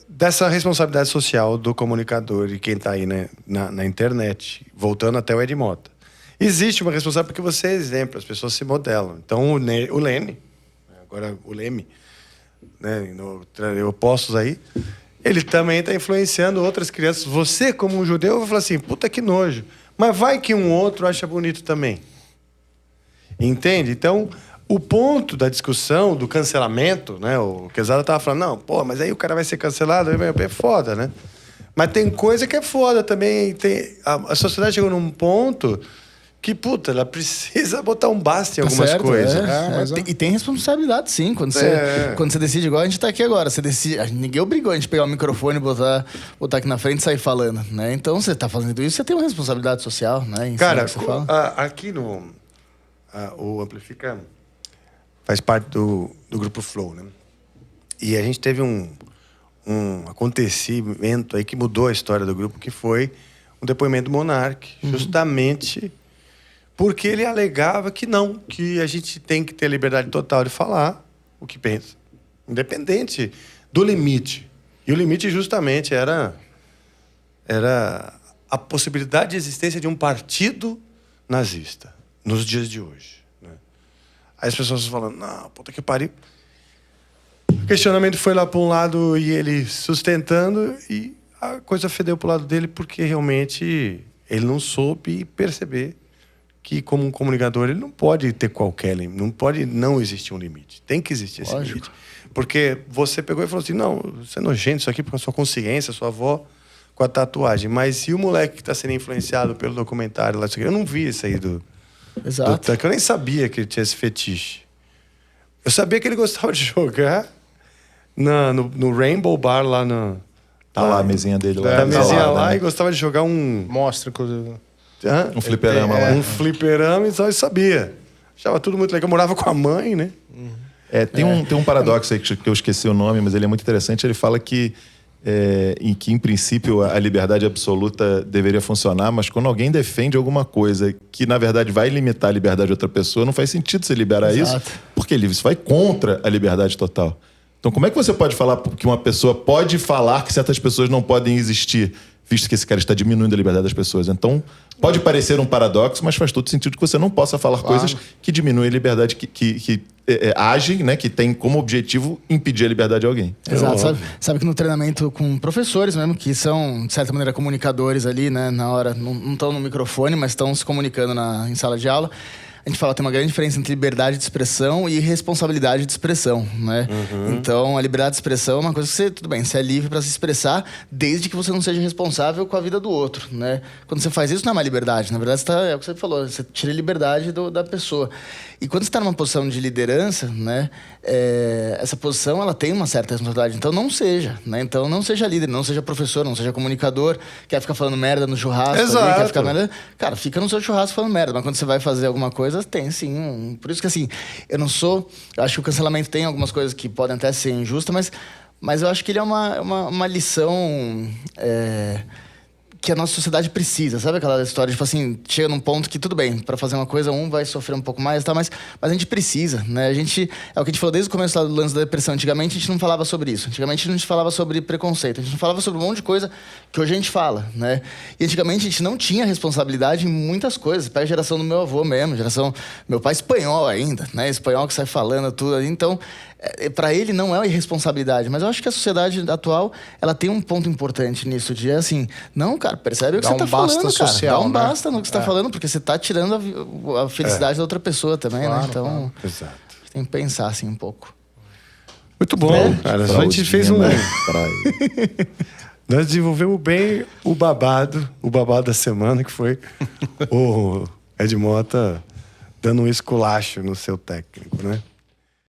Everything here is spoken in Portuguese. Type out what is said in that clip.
dessa responsabilidade social do comunicador e quem está aí, né, na internet, voltando até o Ed Mota. Existe uma responsabilidade porque você é exemplo, as pessoas se modelam. Então, o Leme, agora o Leme, né, opostos aí, ele também está influenciando outras crianças. Você, como um judeu, vai falar assim, puta que nojo. Mas vai que um outro acha bonito também. Entende? Então, o ponto da discussão, do cancelamento, né? O Quezada estava falando, não, pô, mas aí o cara vai ser cancelado, é foda, né? Mas tem coisa que é foda também. A sociedade chegou num ponto que, puta, ela precisa botar um basta em algumas coisas. E tem responsabilidade, sim. Quando você decide, igual a gente tá aqui agora, você decide. Ninguém obrigou a gente a pegar o microfone, botar aqui na frente e sair falando, né? Então, você tá fazendo isso, você tem uma responsabilidade social, né? Cara, aqui o Amplifica faz parte do Grupo Flow, né? E a gente teve um acontecimento aí que mudou a história do grupo, que foi um depoimento do Monark, justamente porque ele alegava que a gente tem que ter liberdade total de falar o que pensa, independente do limite. E o limite justamente era a possibilidade de existência de um partido nazista nos dias de hoje, né? Aí as pessoas falando, não, puta que pariu. O questionamento foi lá para um lado e ele sustentando, e a coisa fedeu para o lado dele porque realmente ele não soube perceber que, como um comunicador, ele não pode ter qualquer limite, não pode não existir um limite. Tem que existir esse limite. Porque você pegou e falou assim, não, você é nojento isso aqui com a sua consciência, sua avó com a tatuagem. Mas e o moleque que está sendo influenciado pelo documentário lá? Eu não vi isso aí Exato. eu nem sabia que ele tinha esse fetiche. Eu sabia que ele gostava de jogar no Rainbow Bar lá no... Tá lá a mesinha dele lá. A mesinha lá, né? E gostava de jogar Mostra, inclusive. Um fliperama lá. Um fliperama, então eu sabia. Achava tudo muito legal. Eu morava com a mãe, né? Tem um paradoxo aí que eu esqueci o nome, mas ele é muito interessante. Ele fala que, em princípio, a liberdade absoluta deveria funcionar, mas quando alguém defende alguma coisa que, na verdade, vai limitar a liberdade de outra pessoa, não faz sentido você liberar isso, porque isso vai contra a liberdade total. Então, como é que você pode falar que uma pessoa pode falar que certas pessoas não podem existir, visto que esse cara está diminuindo a liberdade das pessoas? Então, pode parecer um paradoxo, mas faz todo sentido que você não possa falar coisas que diminuem a liberdade, que agem, né, que tem como objetivo impedir a liberdade de alguém. Exato. Sabe que no treinamento com professores mesmo, que são, de certa maneira, comunicadores ali, né, na hora, não estão no microfone, mas estão se comunicando em sala de aula, a gente fala que tem uma grande diferença entre liberdade de expressão e responsabilidade de expressão, né? Então, a liberdade de expressão é uma coisa que você é livre para se expressar, desde que você não seja responsável com a vida do outro, né? Quando você faz isso, não é uma liberdade. Na verdade, é o que você falou, você tira a liberdade da pessoa. E quando você está numa posição de liderança, né? Essa posição, ela tem uma certa responsabilidade. Então, não seja, né? Então, não seja líder, não seja professor, não seja comunicador, quer ficar falando merda no churrasco. Exato. Ali, quer ficar merda... Cara, fica no seu churrasco falando merda. Mas quando você vai fazer alguma coisa, tem sim. Por isso que, assim, eu acho que o cancelamento tem algumas coisas que podem até ser injustas, mas eu acho que ele é uma lição que a nossa sociedade precisa. Sabe aquela história, tipo assim, chega num ponto que tudo bem, para fazer uma coisa, vai sofrer um pouco mais, tá? Mas a gente precisa, né? É o que a gente falou desde o começo lá do lance da depressão. Antigamente a gente não falava sobre isso. Antigamente a gente falava sobre preconceito. A gente não falava sobre um monte de coisa que hoje a gente fala, né? E antigamente a gente não tinha responsabilidade em muitas coisas. Pega a geração do meu avô mesmo, meu pai espanhol ainda, né? Espanhol que sai falando tudo. Então, para ele não é irresponsabilidade, mas eu acho que a sociedade atual, ela tem um ponto importante nisso, de assim, não, cara, percebe o que você tá falando, cara. Social, dá um né? basta no que você tá falando, porque você tá tirando a felicidade da outra pessoa também, Claro, né? Então, Exato. tem que pensar assim um pouco. Muito bom, cara. A gente fez Nós desenvolvemos bem o babado da semana, que foi o Ed Mota dando um esculacho no seu técnico, né?